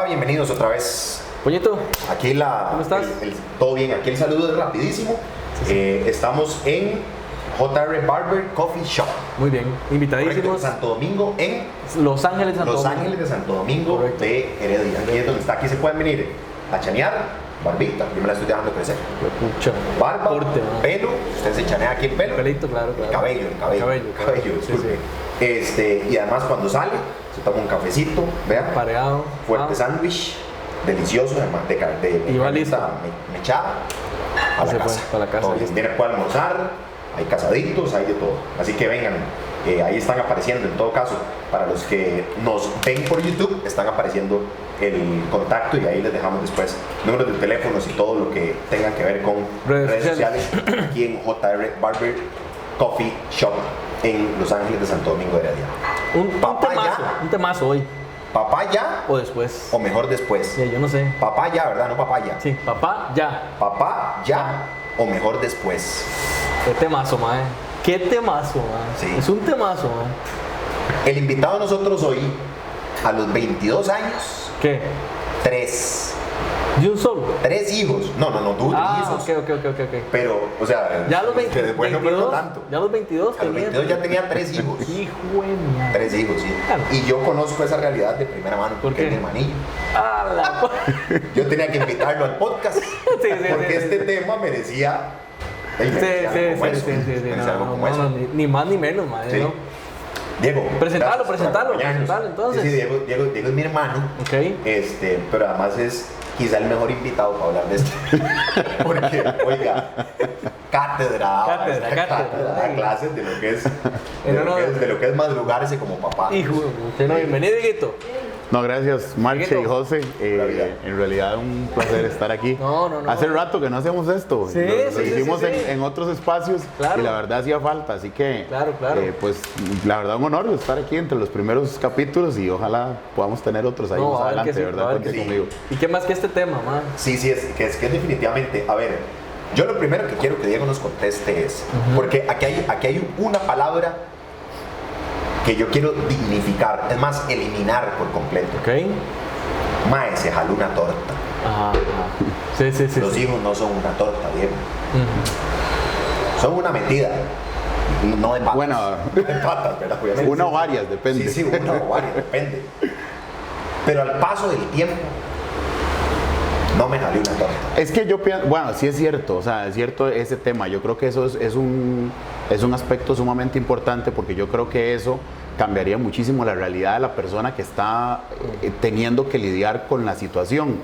bienvenidos otra vez. Poñito, Aquí ¿cómo estás? todo bien, aquí el saludo es rapidísimo. Estamos en JR Barber Coffee Shop. Muy bien, invitadísimos. Correcto, Santo Domingo, en Los Ángeles de Santo Los Domingo. Ángeles de Santo Domingo. Correcto. De Heredia. Aquí es donde está, aquí se pueden venir a chanear, barbita, yo me la estoy dejando crecer. Pucha. Barba, Corte, ¿no? pelo, usted se chanea aquí el pelo. Pelito, claro. El cabello, disculpe. Sí. Y además cuando sale, se toma un cafecito, vean, Pareado. fuerte sándwich, delicioso, de manteca, de Y va listo. mechada, a la Se casa. fue, para la casa, Todo bien. listo. Tiene que almorzar, hay casaditos, hay de todo. Así que vengan, ahí están apareciendo, en todo caso, para los que nos ven por YouTube, están apareciendo el contacto y ahí les dejamos después números de teléfonos y todo lo que tengan que ver con redes sociales aquí en JR Barber Coffee Shop en Los Ángeles de Santo Domingo de Heredia. Un temazo hoy. Papá ya O después. o mejor después. Sí, yo no sé. Papá ya, ¿verdad? No papaya. Sí, papá, ya. Papá ya o mejor después. Qué temazo, mae. Qué temazo, mae. Sí. Es un temazo, mae. El invitado de nosotros hoy, a los 22 años, ¿Qué? 3 ¿De un solo? hijos. No, tú hijos. Ok. Pero, o sea, Ya a los 20, bueno, pero no 22, tanto. ya a los 22 A los tenía. 22 ya tenía 3 hijos. Hijo de mierda. 3 hijos, sí. Claro. Y yo conozco esa realidad de primera mano. ¿Por porque qué? es mi hermanillo. ¡A la Yo tenía que invitarlo al podcast. Sí, porque este tema merecía. Sí, Merecía algo como eso. no, ni más ni menos, mae. Sí. ¿No? Diego. Presentalo, gracias por acompañarnos. entonces. Sí, Diego es mi hermano. Ok. Pero además es quizá el mejor invitado para hablar de esto. Porque, oiga, cátedra, da clases de lo que es, de lo que es madrugarse como papá. Hijo, usted no, bienvenido, Dieguito. No, gracias, Marche y Dieguito. José. En realidad un placer estar aquí. No. Hace rato que no hacemos esto. Sí, lo sí, hicimos sí. En otros espacios Claro. y la verdad hacía falta. Así que, Claro. pues la verdad un honor estar aquí entre los primeros capítulos y ojalá podamos tener otros ahí No, más a ver adelante, que sí, ¿verdad? a ver Cuente que sí. conmigo. ¿Y qué más que este tema, man? Sí, que es definitivamente, a ver, yo lo primero que quiero que Diego nos conteste es, porque aquí hay una palabra que yo quiero dignificar, es más, eliminar por completo. Ok. Mae, se jaló una torta. Ajá. Sí. Los hijos no son una torta, Diego. Son una metida. No de patas. Bueno. De patas, ¿verdad? Obviamente. Una o varias, depende. Sí, una o varias, depende. Pero al paso del tiempo, no me jalé una torta. Es que yo pienso, bueno, sí es cierto, o sea, es cierto ese tema. Yo creo que eso es un aspecto sumamente importante porque yo creo que eso cambiaría muchísimo la realidad de la persona que está teniendo que lidiar con la situación.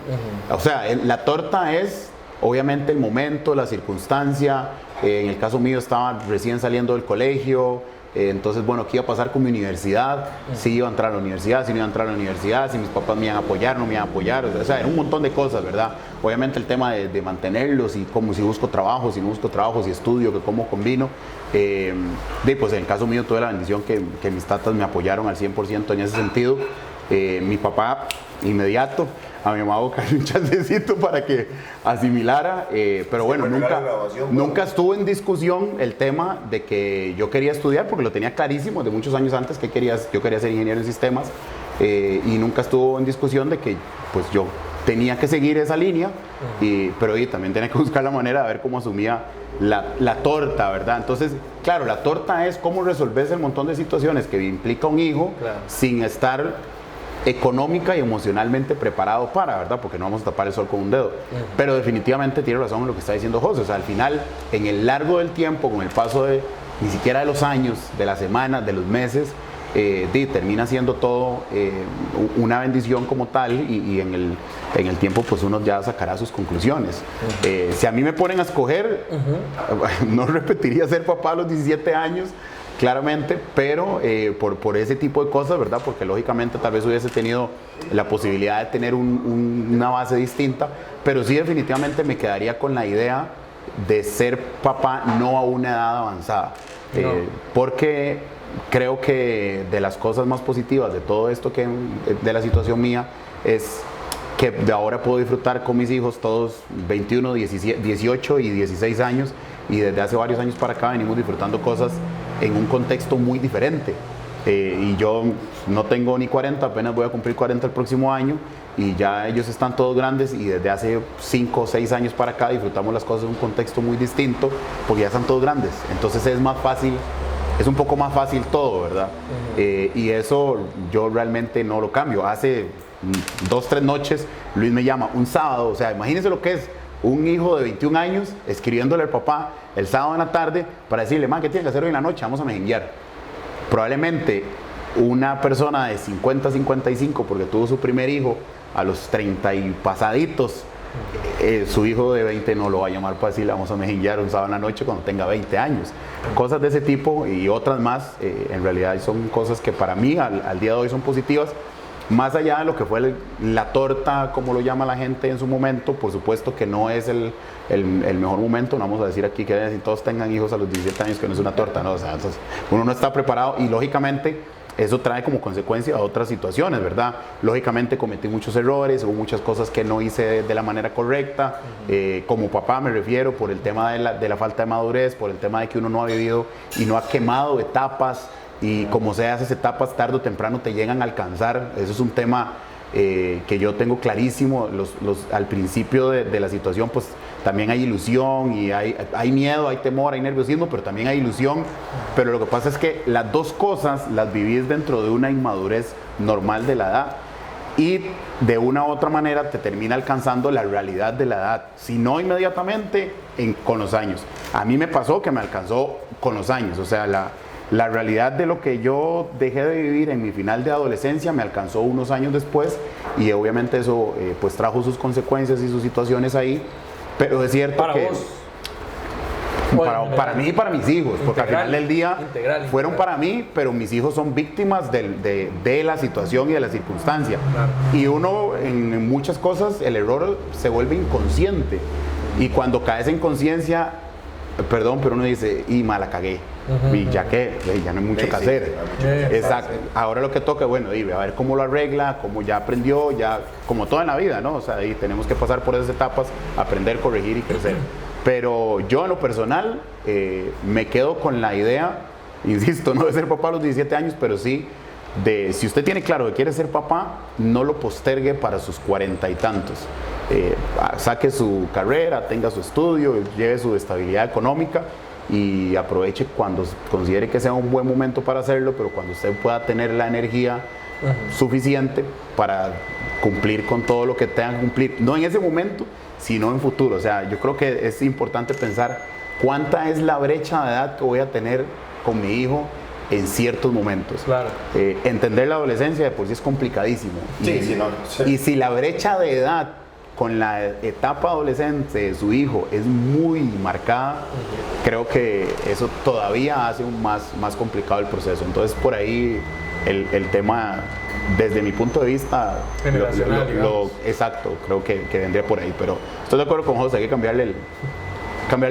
O sea, la torta es obviamente el momento, la circunstancia. En el caso mío estaba recién saliendo del colegio. Entonces, bueno, ¿qué iba a pasar con mi universidad? Si iba a entrar a la universidad, si no iba a entrar a la universidad, si mis papás me iban a apoyar, no me iban a apoyar. O sea, era un montón de cosas, ¿verdad? Obviamente el tema de mantenerlos y cómo si busco trabajo, si no busco trabajo, si estudio, que cómo combino. Pues en el caso mío tuve la bendición que mis tatas me apoyaron al 100% en ese sentido. Mi papá, inmediato, a mi mamá buscarle un chancecito para que asimilara, pero bueno, nunca estuvo en discusión el tema de que yo quería estudiar, porque lo tenía clarísimo de muchos años antes que yo quería ser ingeniero en sistemas, y nunca estuvo en discusión de que pues yo tenía que seguir esa línea, pero también tenía que buscar la manera de ver cómo asumía la torta, ¿verdad? Entonces, claro, la torta es cómo resolver el montón de situaciones que implica un hijo, claro, sin estar económica y emocionalmente preparado para, ¿verdad? Porque no vamos a tapar el sol con un dedo. Pero definitivamente tiene razón en lo que está diciendo José. O sea, al final, en el largo del tiempo, con el paso de ni siquiera de los años, de las semanas, de los meses, termina siendo todo una bendición como tal y en el tiempo pues uno ya sacará sus conclusiones. Si a mí me ponen a escoger, no repetiría ser papá a los 17 años, claramente, pero por ese tipo de cosas, ¿verdad? Porque lógicamente tal vez hubiese tenido la posibilidad de tener una base distinta, pero sí definitivamente me quedaría con la idea de ser papá no a una edad avanzada, porque creo que de las cosas más positivas de todo esto de la situación mía es que de ahora puedo disfrutar con mis hijos, todos 21, 18 y 16 años, y desde hace varios años para acá venimos disfrutando cosas en un contexto muy diferente. y yo no tengo ni 40, apenas voy a cumplir 40 el próximo año, y ya ellos están todos grandes, y desde hace 5 o 6 años para acá disfrutamos las cosas en un contexto muy distinto, porque ya están todos grandes, entonces es más fácil, es un poco más fácil todo, ¿verdad? Y eso yo realmente no lo cambio. Hace 2, 3 noches Luis me llama un sábado, o sea, imagínense lo que es un hijo de 21 años escribiéndole al papá el sábado en la tarde para decirle, man, ¿qué tiene que hacer hoy en la noche? Vamos a mejenguear. Probablemente una persona de 50, 55, porque tuvo su primer hijo a los 30 y pasaditos, su hijo de 20 no lo va a llamar para decirle vamos a mejenguear un sábado en la noche cuando tenga 20 años. Cosas de ese tipo y otras más, en realidad son cosas que para mí al día de hoy son positivas. Más allá de lo que fue la torta, como lo llama la gente en su momento, por supuesto que no es el mejor momento. No vamos a decir aquí que si todos tengan hijos a los 17 años que no es una torta, ¿no? O sea, entonces uno no está preparado y lógicamente eso trae como consecuencia otras situaciones, ¿verdad? Lógicamente cometí muchos errores, hubo muchas cosas que no hice de la manera correcta, como papá me refiero, por el tema de la falta de madurez, por el tema de que uno no ha vivido y no ha quemado etapas, y como sea, esas etapas tarde o temprano te llegan a alcanzar. Eso es un tema que yo tengo clarísimo. Al principio de la situación pues también hay ilusión y hay miedo, hay temor, hay nerviosismo, pero también hay ilusión. Pero lo que pasa es que las dos cosas las vivís dentro de una inmadurez normal de la edad, y de una u otra manera te termina alcanzando la realidad de la edad, si no inmediatamente, con los años. A mí me pasó que me alcanzó con los años, o sea, la realidad de lo que yo dejé de vivir en mi final de adolescencia me alcanzó unos años después, y obviamente eso pues trajo sus consecuencias y sus situaciones ahí, pero es cierto que para mí y para mis hijos, porque al final del día fueron para mí, pero mis hijos son víctimas de la situación y de la circunstancia. Claro. Y uno en muchas cosas el error se vuelve inconsciente, y cuando caes en conciencia, perdón, pero uno dice, y la cagué. Y ya que ya no hay mucho que hacer. Exacto. Ahora lo que toca, bueno, a ver cómo lo arregla, cómo ya aprendió, ya como todo en la vida, ¿no? O sea, ahí tenemos que pasar por esas etapas, aprender, corregir y crecer. Pero yo en lo personal me quedo con la idea, insisto, no de ser papá a los 17 años, pero sí de, si usted tiene claro que quiere ser papá, no lo postergue para sus 40 y tantos. Saque su carrera, tenga su estudio, lleve su estabilidad económica y aproveche cuando considere que sea un buen momento para hacerlo, pero cuando usted pueda tener la energía suficiente para cumplir con todo lo que tenga que cumplir, no en ese momento, sino en futuro. O sea, yo creo que es importante pensar cuánta es la brecha de edad que voy a tener con mi hijo en ciertos momentos. Claro. Entender la adolescencia de por sí es complicadísimo. Sí. Y si la brecha de edad con la etapa adolescente de su hijo es muy marcada, creo que eso todavía hace más complicado el proceso. Entonces por ahí el tema, desde mi punto de vista, exacto, creo que vendría por ahí. Pero estoy de acuerdo con José, hay que cambiarle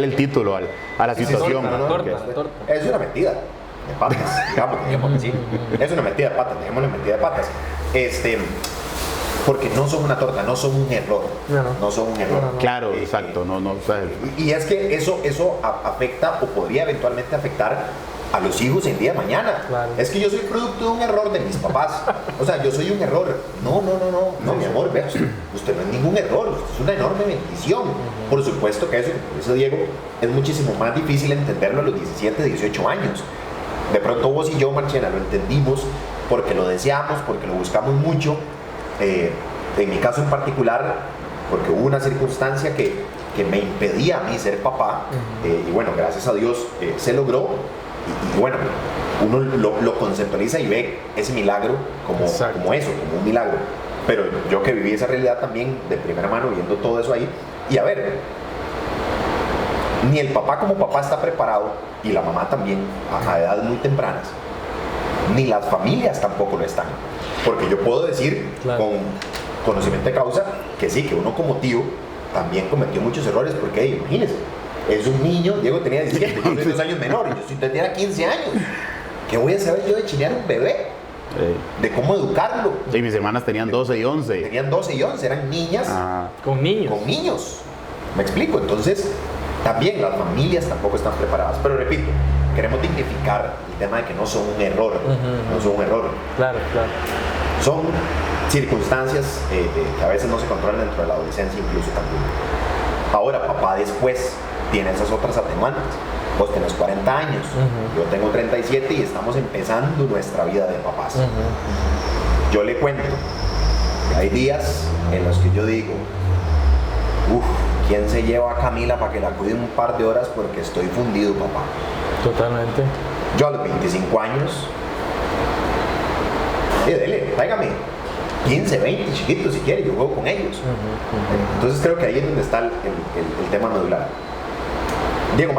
el título a la situación. La torta. Es una metida de patas, digamos así. Es una metida de patas, dejémosle metida de patas. Porque no son una torta, no son un error. No son un error. No. Claro, exacto. O sea, y es que eso afecta o podría eventualmente afectar a los hijos el día de mañana. Claro. Es que yo soy producto de un error de mis papás. O sea, yo soy un error. No, mi amor, vea, usted no es ningún error, usted es una enorme bendición. Por supuesto que por eso Diego, es muchísimo más difícil entenderlo a los 17, 18 años. De pronto vos y yo, Marchena, lo entendimos porque lo deseamos, porque lo buscamos mucho. En mi caso en particular, porque hubo una circunstancia que me impedía a mí ser papá, y bueno, gracias a Dios se logró, y bueno, uno lo conceptualiza y ve ese milagro como eso, como un milagro. Pero yo que viví esa realidad también de primera mano, viendo todo eso ahí, y a ver, ni el papá como papá está preparado, y la mamá también, a edades muy tempranas, ni las familias tampoco lo están. Porque yo puedo decir, con conocimiento de causa, que sí, que uno como tío también cometió muchos errores, porque imagínense, es un niño, Diego tenía 17, yo soy 2 años menor, y yo tenía 15 años. ¿Qué voy a saber yo de chinear un bebé? De cómo educarlo. Sí, mis hermanas tenían 12 y 11. Tenían 12 y 11, eran niñas. Con niños. Con niños. ¿Me explico? Entonces, también las familias tampoco están preparadas. Pero repito, queremos dignificar el tema de que no son un error, no son un error. Claro, claro. Son circunstancias que a veces no se controlan dentro de la adolescencia incluso también. Ahora, papá después tiene esas otras atenuantes. Vos tenés 40 años, yo tengo 37 y estamos empezando nuestra vida de papás. Yo le cuento que hay días en los que yo digo, ¿quién se lleva a Camila para que la cuide un par de horas porque estoy fundido, papá? Totalmente. Yo a los 25 años, dele, tráigame 15, 20 chiquitos si quiere, yo juego con ellos. Entonces creo que ahí es donde está el tema medular. Diego,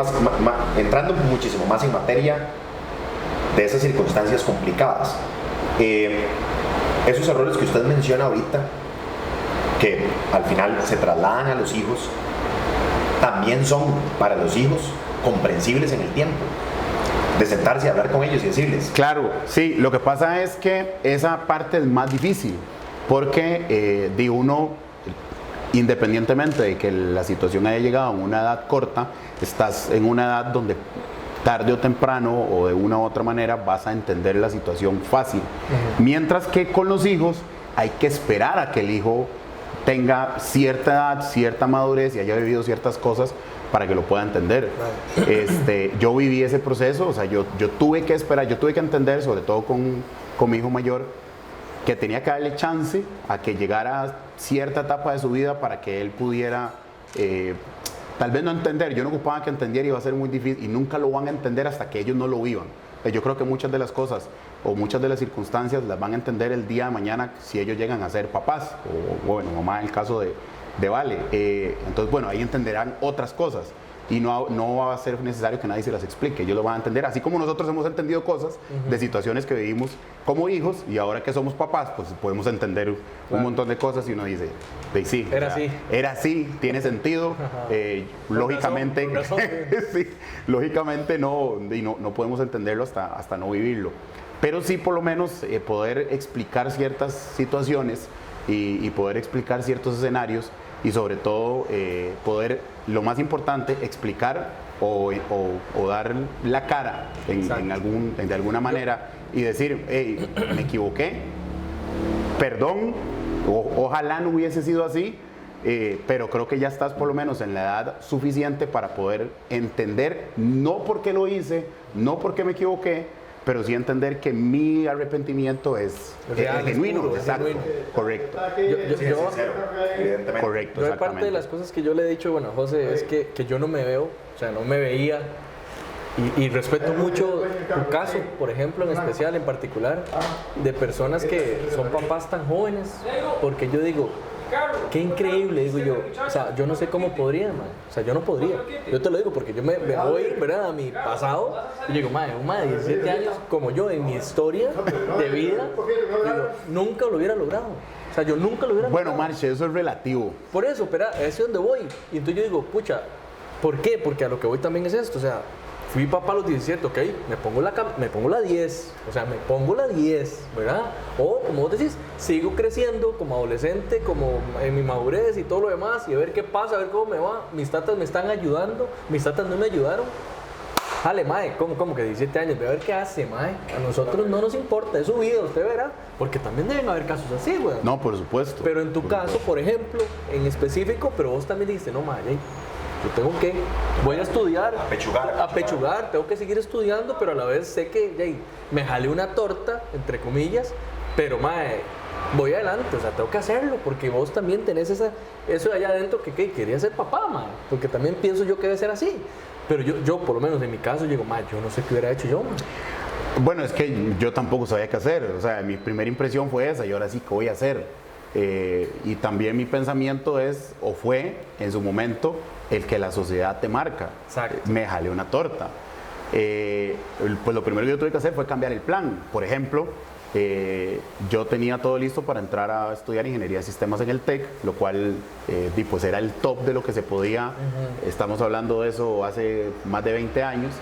entrando muchísimo más en materia de esas circunstancias complicadas, esos errores que usted menciona ahorita, que al final se trasladan a los hijos, también son para los hijos comprensibles en el tiempo, de sentarse y hablar con ellos y decirles. Claro, sí, lo que pasa es que esa parte es más difícil, porque de uno, independientemente de que la situación haya llegado a una edad corta, estás en una edad donde tarde o temprano o de una u otra manera vas a entender la situación fácil. Mientras que con los hijos hay que esperar a que el hijo tenga cierta edad, cierta madurez y haya vivido ciertas cosas para que lo pueda entender. Yo viví ese proceso, o sea, yo tuve que esperar, yo tuve que entender, sobre todo con mi hijo mayor, que tenía que darle chance a que llegara a cierta etapa de su vida para que él pudiera, tal vez no entender, yo no ocupaba que entendiera, iba a ser muy difícil y nunca lo van a entender hasta que ellos no lo vivan. Yo creo que muchas de las cosas o muchas de las circunstancias las van a entender el día de mañana si ellos llegan a ser papás, o bueno, mamá en el caso de Vale. Entonces, bueno, ahí entenderán otras cosas y no va a ser necesario que nadie se las explique, ellos lo van a entender, así como nosotros hemos entendido cosas de situaciones que vivimos como hijos y ahora que somos papás, pues podemos entender un montón de cosas y uno dice, sí, era así, tiene sentido, lógicamente, sí, lógicamente no podemos entenderlo hasta no vivirlo, pero sí por lo menos poder explicar ciertas situaciones y poder explicar ciertos escenarios y sobre todo poder, lo más importante, explicar o dar la cara de alguna manera y decir, hey, me equivoqué, perdón, ojalá no hubiese sido así, pero creo que ya estás por lo menos en la edad suficiente para poder entender, no porque lo hice, no porque me equivoqué, pero sí entender que mi arrepentimiento es genuino, puro, exacto, genuino. Correcto. Correcto, Yo, parte de las cosas que yo le he dicho, bueno, José, es que yo no me veo, o sea, no me veía, y respeto mucho tu caso, por ejemplo, en especial, en particular, de personas que son papás tan jóvenes, porque yo digo, qué increíble, digo yo, o sea, yo no sé cómo podría, man. O sea, yo no podría, yo te lo digo porque yo me voy, ¿verdad?, a mi pasado y digo, madre, un madre de 17 años como yo, en mi historia de vida, digo, nunca lo hubiera logrado. O sea, yo nunca lo hubiera logrado. Bueno, Marche, eso es relativo. Por eso, pero es donde voy. Y entonces yo digo, pucha, ¿por qué? Porque a lo que voy también es esto, o sea, fui papá a los 17, ok, me pongo la 10, o sea, me pongo la 10, ¿verdad? O, como vos decís, sigo creciendo como adolescente, como en mi madurez y todo lo demás, y a ver qué pasa, a ver cómo me va. Mis tatas me están ayudando, mis tatas no me ayudaron. Jale, mae, ¿cómo que 17 años? Ve a ver qué hace, mae. A nosotros no nos importa, es su vida, usted verá. Porque también deben haber casos así, güey. No, por supuesto. Pero en tu caso, por ejemplo, en específico, pero vos también dijiste, no, mae, yo tengo que, voy a estudiar, apechugar, tengo que seguir estudiando, pero a la vez sé que me jalé una torta, entre comillas, pero mae, voy adelante, o sea, tengo que hacerlo, porque vos también tenés eso de allá adentro que quería ser papá, mae, porque también pienso yo que debe ser así, pero yo por lo menos en mi caso, digo, mae, yo no sé qué hubiera hecho yo, mae. Bueno, es que yo tampoco sabía qué hacer, o sea, mi primera impresión fue esa, y ahora sí, ¿qué voy a hacer? Y también mi pensamiento fue en su momento el que la sociedad te marca. Exacto. Me jalé una torta. Pues lo primero que yo tuve que hacer fue cambiar el plan. Por ejemplo, yo tenía todo listo para entrar a estudiar ingeniería de sistemas en el TEC, lo cual pues era el top de lo que se podía. Estamos hablando de eso hace más de 20 años.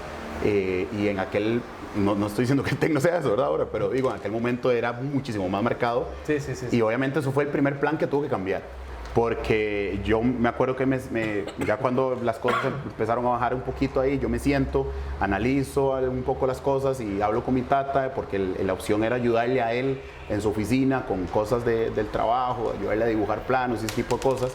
Y en aquel, no estoy diciendo que el TEC no sea eso, ¿verdad? Ahora, pero digo, en aquel momento era muchísimo más marcado. Sí. Y obviamente eso fue el primer plan que tuve que cambiar. porque yo me acuerdo que ya cuando las cosas empezaron a bajar un poquito ahí, yo me siento, analizo un poco las cosas y hablo con mi tata, porque la opción era ayudarle a él en su oficina con cosas del trabajo, ayudarle a dibujar planos y ese tipo de cosas.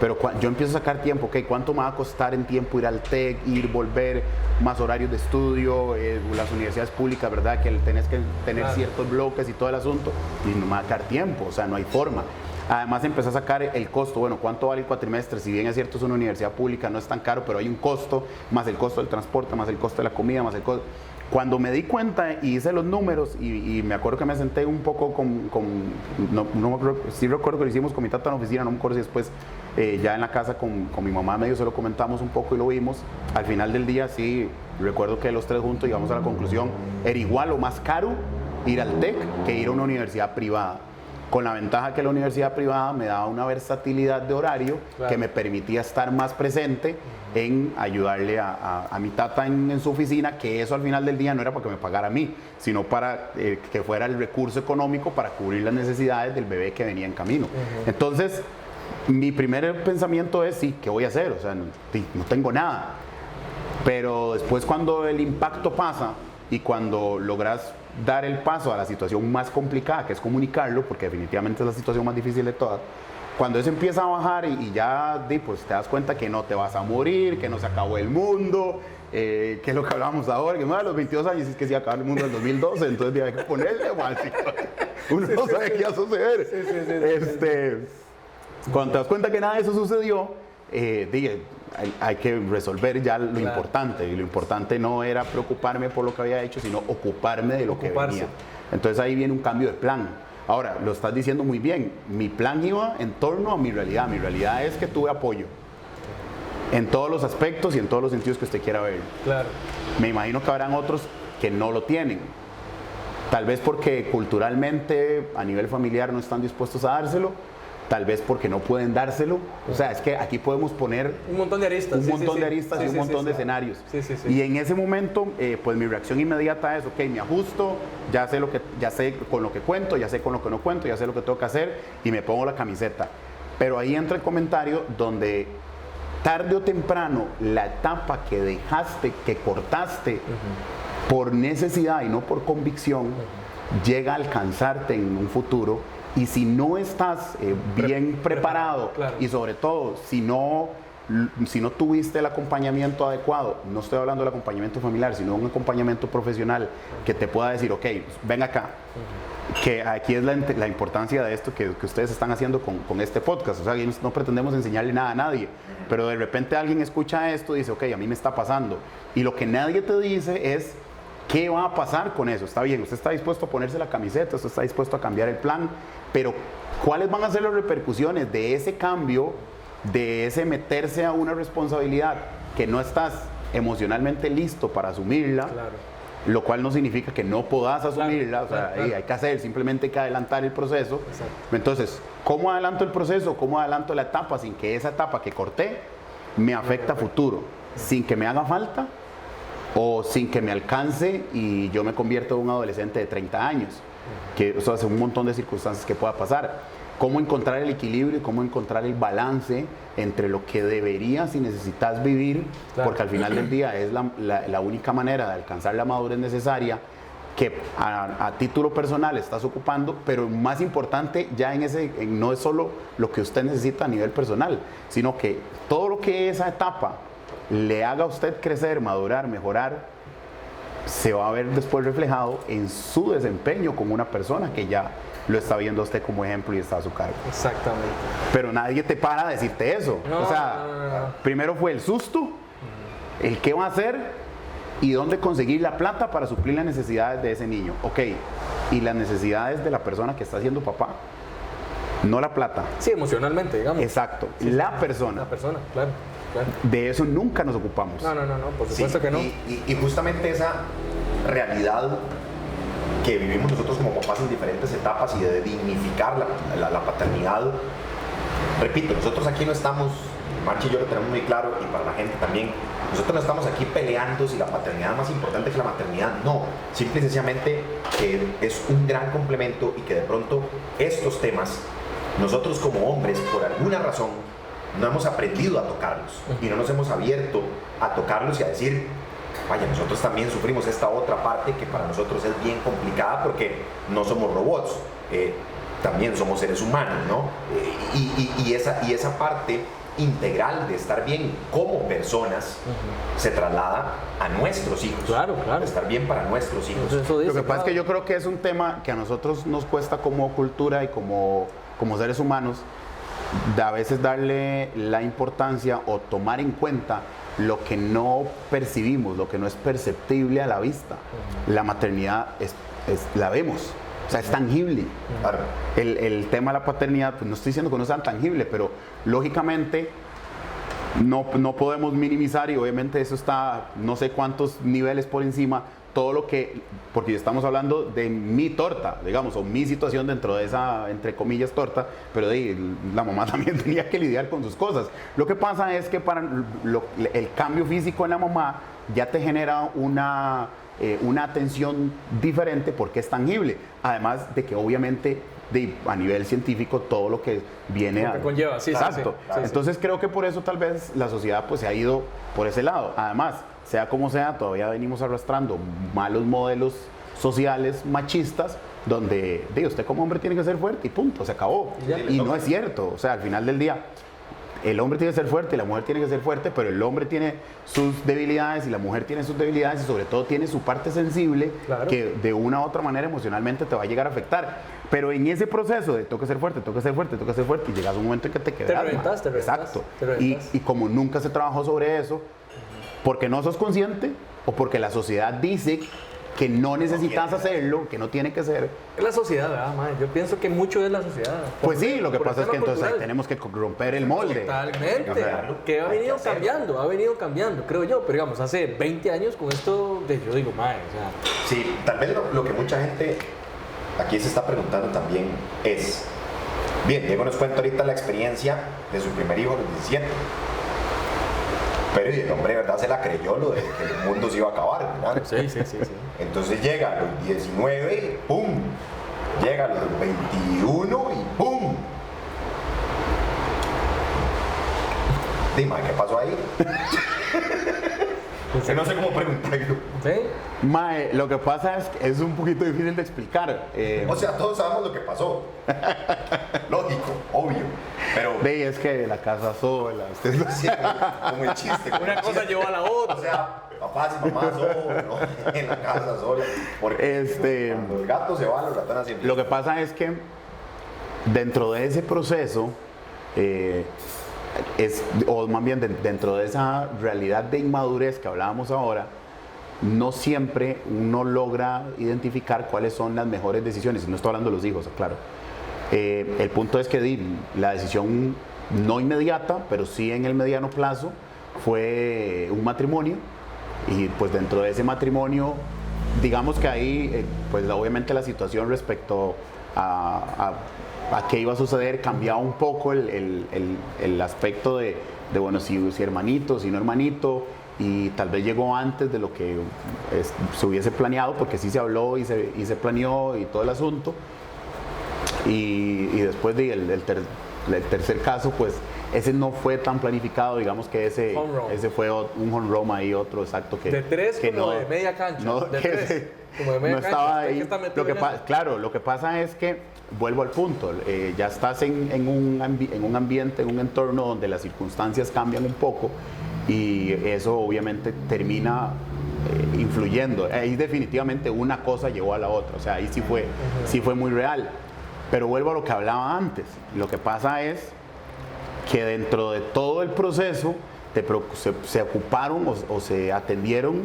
Pero yo empiezo a sacar tiempo, ok, ¿cuánto me va a costar en tiempo ir al TEC, ir, volver, más horarios de estudio, las universidades públicas, ¿verdad? Que tenés que tener ciertos bloques y todo el asunto, y no me va a sacar tiempo, o sea, no hay forma. Además empecé a sacar el costo, bueno, ¿cuánto vale el cuatrimestre? Si bien es cierto es una universidad pública, no es tan caro, pero hay un costo, más el costo del transporte, más el costo de la comida, más el costo... Cuando me di cuenta y hice los números y me acuerdo que me senté un poco no me acuerdo, sí recuerdo que lo hicimos con mi tata en la oficina, no me acuerdo si después ya en la casa con mi mamá medio se lo comentamos un poco y lo vimos. Al final del día sí, recuerdo que los tres juntos llegamos a la conclusión, era igual o más caro ir al TEC que ir a una universidad privada. Con la ventaja que la universidad privada me daba una versatilidad de horario que me permitía estar más presente en ayudarle a mi tata en su oficina, que eso al final del día no era para que me pagara a mí, sino para que fuera el recurso económico para cubrir las necesidades del bebé que venía en camino. Entonces, mi primer pensamiento es, sí, ¿qué voy a hacer? O sea, no tengo nada. Pero después cuando el impacto pasa y cuando logras dar el paso a la situación más complicada, que es comunicarlo, porque definitivamente es la situación más difícil de todas, cuando eso empieza a bajar y ya pues te das cuenta que no te vas a morir, que no se acabó el mundo, que es lo que hablábamos ahora, que a los 22 años es que se acabó el mundo en el 2012, entonces hay que ponerle mal, uno no sabe qué va a suceder. Cuando te das cuenta que nada de eso sucedió, hay que resolver ya lo importante, y lo importante no era preocuparme por lo que había hecho, sino ocuparme de lo que venía. Entonces ahí viene un cambio de plan. Ahora, lo estás diciendo muy bien, mi plan iba en torno a mi realidad es que tuve apoyo en todos los aspectos y en todos los sentidos que usted quiera ver. Claro. Me imagino que habrán otros que no lo tienen, tal vez porque culturalmente a nivel familiar no están dispuestos a dárselo, tal vez porque no pueden dárselo. O sea, es que aquí podemos poner un montón de aristas, y un montón de escenarios. Y en ese momento, pues mi reacción inmediata es, ok, me ajusto, ya sé con lo que cuento, ya sé con lo que no cuento, ya sé lo que tengo que hacer y me pongo la camiseta. Pero ahí entra el comentario donde tarde o temprano la etapa que dejaste, que cortaste por necesidad y no por convicción, llega a alcanzarte en un futuro. Y si no estás bien preparado y sobre todo si no tuviste el acompañamiento adecuado, no estoy hablando del acompañamiento familiar, sino un acompañamiento profesional que te pueda decir, ok, ven acá, que aquí es la importancia de esto que ustedes están haciendo con este podcast. O sea, no pretendemos enseñarle nada a nadie, pero de repente alguien escucha esto y dice, ok, a mí me está pasando. Y lo que nadie te dice es, ¿qué va a pasar con eso? Está bien, usted está dispuesto a ponerse la camiseta, usted está dispuesto a cambiar el plan, pero ¿cuáles van a ser las repercusiones de ese cambio, de ese meterse a una responsabilidad que no estás emocionalmente listo para asumirla? Claro. Lo cual no significa que no puedas asumirla, claro, o sea, hay que hacer, simplemente hay que adelantar el proceso. Exacto. Entonces, ¿cómo adelanto el proceso? ¿Cómo adelanto la etapa sin que esa etapa que corté me afecte a futuro? Sin que me haga falta o sin que me alcance y yo me convierto en un adolescente de 30 años, que eso hace un montón de circunstancias que pueda pasar. Cómo encontrar el equilibrio y cómo encontrar el balance entre lo que deberías y necesitas vivir, claro, porque al final del día es la única manera de alcanzar la madurez necesaria que a título personal estás ocupando, pero más importante ya no es solo lo que usted necesita a nivel personal, sino que todo lo que esa etapa le haga a usted crecer, madurar, mejorar, se va a ver después reflejado en su desempeño como una persona que ya lo está viendo a usted como ejemplo y está a su cargo. Exactamente. Pero nadie te para a decirte eso. No, o sea, primero fue el susto, el qué va a hacer y dónde conseguir la plata para suplir las necesidades de ese niño. Ok, y las necesidades de la persona que está siendo papá, no la plata. Sí, emocionalmente, digamos. Exacto, sí, la persona. La persona, claro. Claro. De eso nunca nos ocupamos. No, por supuesto que no. Y justamente esa realidad que vivimos nosotros como papás en diferentes etapas y de dignificar la paternidad. Repito, nosotros aquí no estamos, Marchi y yo lo tenemos muy claro y para la gente también, nosotros no estamos aquí peleando si la paternidad es más importante que la maternidad, no. Simple y sencillamente que es un gran complemento y que de pronto estos temas nosotros como hombres, por alguna razón, no hemos aprendido a tocarlos y no nos hemos abierto a tocarlos y a decir, vaya, nosotros también sufrimos esta otra parte que para nosotros es bien complicada porque no somos robots, también somos seres humanos, ¿no? Y esa parte integral de estar bien como personas se traslada a nuestros hijos. Claro. Estar bien para nuestros hijos. Eso dice, Lo que pasa es que yo creo que es un tema que a nosotros nos cuesta como cultura y como seres humanos a veces darle la importancia o tomar en cuenta lo que no percibimos, lo que no es perceptible a la vista. La maternidad la vemos. O sea, es tangible. Claro. El tema de la paternidad, pues no estoy diciendo que no sea tangible, pero lógicamente no podemos minimizar, y obviamente eso está no sé cuántos niveles por encima, todo lo que, porque estamos hablando de mi torta, digamos, o mi situación dentro de esa, entre comillas, torta, pero la mamá también tenía que lidiar con sus cosas. Lo que pasa es que el cambio físico en la mamá ya te genera una atención diferente porque es tangible, además de que obviamente a nivel científico todo lo que viene lo que conlleva, sí, exacto. Sí. Entonces creo que por eso tal vez la sociedad pues se ha ido por ese lado. Además, sea como sea, todavía venimos arrastrando malos modelos sociales machistas donde usted como hombre tiene que ser fuerte y punto, se acabó. Y no es cierto, o sea, al final del día el hombre tiene que ser fuerte y la mujer tiene que ser fuerte, pero el hombre tiene sus debilidades y la mujer tiene sus debilidades y sobre todo tiene su parte sensible, claro, que de una u otra manera emocionalmente te va a llegar a afectar. Pero en ese proceso de tengo que ser fuerte, y llegas a un momento en que te quedas. Te reventas. Exacto. Y como nunca se trabajó sobre eso, porque no sos consciente o porque la sociedad dice que no necesitas hacerlo, que no tiene que ser. Es la sociedad, ¿verdad, mae? Yo pienso que mucho es la sociedad. Pues sí, lo que pasa es que entonces ahí tenemos que romper el molde. Totalmente. O sea, que ha venido cambiando, creo yo. Pero digamos, hace 20 años con esto, yo digo, mae, o sea. Sí, tal vez lo que mucha gente aquí se está preguntando también es, bien, Diego nos cuenta ahorita la experiencia de su primer hijo a los 17. Pero el hombre de verdad se la creyó lo de que el mundo se iba a acabar, ¿verdad? Sí. Entonces llega a los 19, ¡pum! Llega a los 21 y ¡pum! Dime, ¿qué pasó ahí? Que no sé cómo preguntarlo. ¿Sí? Mae, lo que pasa es que es un poquito difícil de explicar. O sea, todos sabemos lo que pasó. Lógico, obvio. Pero. Ve, es que la casa sola. Usted lo Sí, como el chiste. Una cosa llevó a la otra. O sea, papás y mamás solo, ¿no? En la casa solo. Porque cuando el gato se va, los ratones siempre. Lo que pasa es que dentro de ese proceso, o más bien dentro de esa realidad de inmadurez que hablábamos ahora, no siempre uno logra identificar cuáles son las mejores decisiones. No estoy hablando de los hijos, claro. El punto es que la decisión no inmediata, pero sí en el mediano plazo, fue un matrimonio. Y pues dentro de ese matrimonio, digamos que ahí, pues obviamente la situación respecto a qué iba a suceder cambiaba un poco el aspecto de bueno, si hermanito, si no hermanito, y tal vez llegó antes de lo que se hubiese planeado, porque sí se habló y se planeó y todo el asunto. Y después el tercer caso, pues ese no fue tan planificado, digamos que ese fue un home run ahí, otro exacto que de tres que como no, de media cancha, no, de que tres como de media no cancha, estaba ahí. Claro, Claro, lo que pasa es que vuelvo al punto, ya estás en un ambiente, en un entorno donde las circunstancias cambian un poco y eso obviamente termina influyendo. Ahí definitivamente una cosa llevó a la otra, o sea, ahí sí fue muy real. Pero vuelvo a lo que hablaba antes. Lo que pasa es que dentro de todo el proceso se ocuparon o se atendieron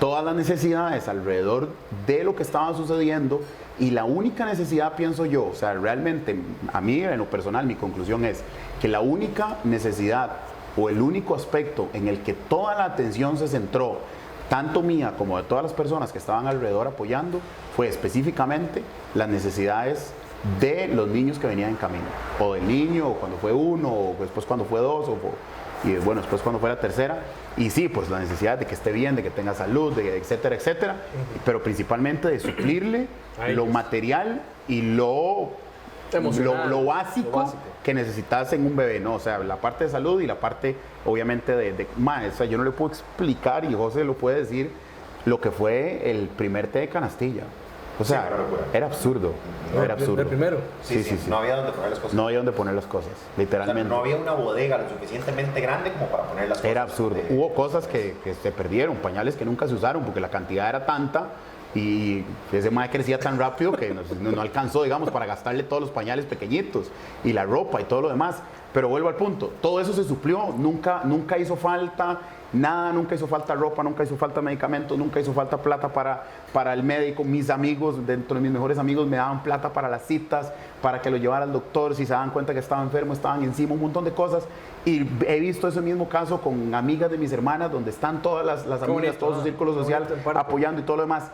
todas las necesidades alrededor de lo que estaba sucediendo, y la única necesidad, pienso yo, o sea, realmente a mí en lo personal mi conclusión es que la única necesidad o el único aspecto en el que toda la atención se centró, tanto mía como de todas las personas que estaban alrededor apoyando, fue específicamente las necesidades de los niños que venían en camino, o del niño, o cuando fue uno, o después cuando fue dos, y bueno, después cuando fue la tercera. Y sí, pues la necesidad de que esté bien, de que tenga salud, etcétera, etcétera, pero principalmente de suplirle lo material y lo Emocional, lo básico lo básico que necesitas en un bebé, ¿no? O sea, la parte de salud y la parte, obviamente, o sea, yo no le puedo explicar, y José lo puede decir, lo que fue el primer té de canastilla. O sea, Sí, una locura. era absurdo, era absurdo. El primero. Sí. No había donde poner las cosas. No había donde poner las cosas, O sea, literalmente. no había una bodega lo suficientemente grande como para poner las cosas. Era absurdo. Hubo cosas que se perdieron, pañales que nunca se usaron porque la cantidad era tanta y ese mae crecía tan rápido que no alcanzó, digamos, para gastarle todos los pañales pequeñitos y la ropa y todo lo demás. Pero vuelvo al punto, todo eso se suplió, nunca hizo falta nada, nunca hizo falta ropa, nunca hizo falta medicamentos, nunca hizo falta plata para el médico. Mis amigos, dentro de mis mejores amigos, me daban plata para las citas, para que lo llevara al doctor, si se daban cuenta que estaba enfermo, estaban encima, un montón de cosas. Y he visto ese mismo caso con amigas de mis hermanas, donde están todas las amigas, todo su círculo social apoyando y todo lo demás.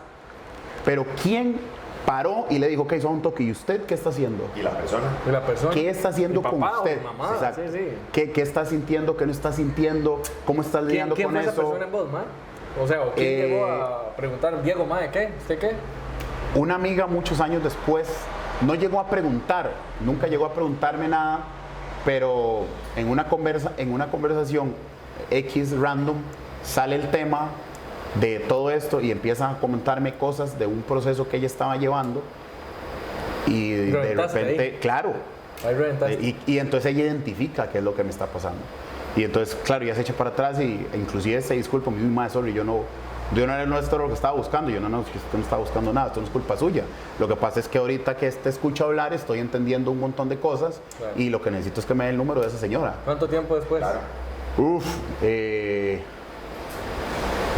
Pero ¿quién paró y le dijo, ok, son un toque, ¿y usted qué está haciendo? Y la persona. ¿Qué está haciendo con usted? Mamá, Exacto. sí. ¿Qué está sintiendo? ¿Qué no está sintiendo? ¿Cómo está lidiando ¿Quién con fue eso? esa persona en voz, ma? O sea, ¿quién llegó a preguntar, Diego, ma, ¿qué? ¿Usted qué? Una amiga muchos años después no llegó a preguntar, nunca llegó a preguntarme nada, pero en una conversación X random sale el tema de todo esto y empieza a comentarme cosas de un proceso que ella estaba llevando y de repente, ahí. claro, Ahí reventaste. y entonces ella identifica qué es lo que me está pasando. Y entonces, claro, ya se echa para atrás y inclusive se disculpa, mi misma, sorry, yo no era esto lo que estaba buscando, yo no, usted no está buscando nada, esto no es culpa suya. Lo que pasa es que ahorita que te escucho hablar estoy entendiendo un montón de cosas, claro, y lo que necesito es que me dé el número de esa señora. ¿Cuánto tiempo después? Claro.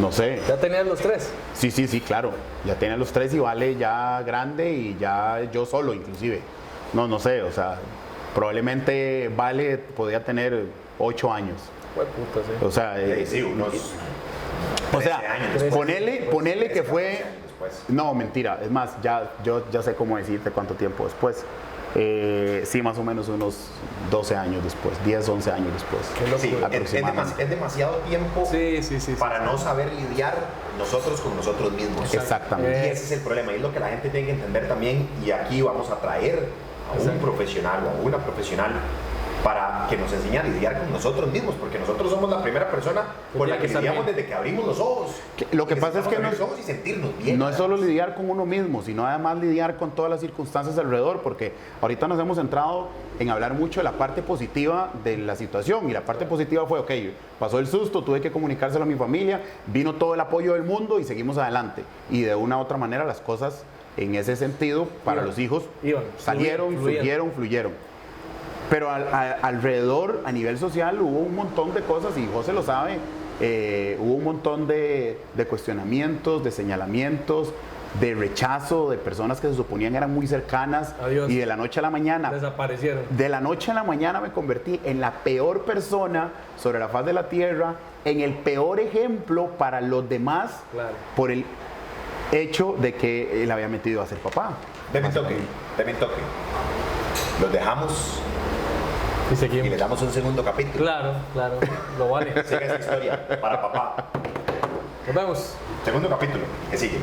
No sé. ¿Ya tenías los tres? Sí, claro. Ya tenía los tres y Vale ya grande y ya yo solo inclusive. No sé, o sea, probablemente Vale podía tener 8 años. Fue puta, sí. O sea, Sí, unos o sea, 13 años después. ponele que 13 fue... años después. No, mentira. Es más, yo ya sé cómo decirte cuánto tiempo después. Sí, más o menos unos 12 años después, 10, 11 años después. Qué locura. Sí, aproximadamente. es demasiado tiempo Sí. para no saber lidiar nosotros con nosotros mismos. Exactamente. Y ese es el problema, y es lo que la gente tiene que entender también, y aquí vamos a traer a un profesional o a una profesional para que nos enseñe a lidiar con nosotros mismos, porque nosotros somos la primera persona con la que lidiamos desde que abrimos los ojos. Lo que pasa es que abrir los ojos y sentirnos bien. no es solo lidiar con uno mismo, sino además lidiar con todas las circunstancias alrededor, porque ahorita nos hemos centrado en hablar mucho de la parte positiva de la situación, y la parte positiva fue, ok, pasó el susto, tuve que comunicárselo a mi familia, vino todo el apoyo del mundo y seguimos adelante. Y de una u otra manera las cosas en ese sentido para los hijos salieron, fluyeron. Pero alrededor, a nivel social, hubo un montón de cosas, y José lo sabe, hubo un montón de cuestionamientos, de señalamientos, de rechazo de personas que se suponían eran muy cercanas. Adiós. Y de la noche a la mañana Desaparecieron. de la noche a la mañana me convertí en la peor persona sobre la faz de la tierra, en el peor ejemplo para los demás, Claro. por el hecho de que él había metido a ser papá. Deme un toque. Los dejamos Y y seguimos. les damos un segundo capítulo. Claro, lo vale. Siga esta historia para papá. Nos vemos. Segundo capítulo, que sigue.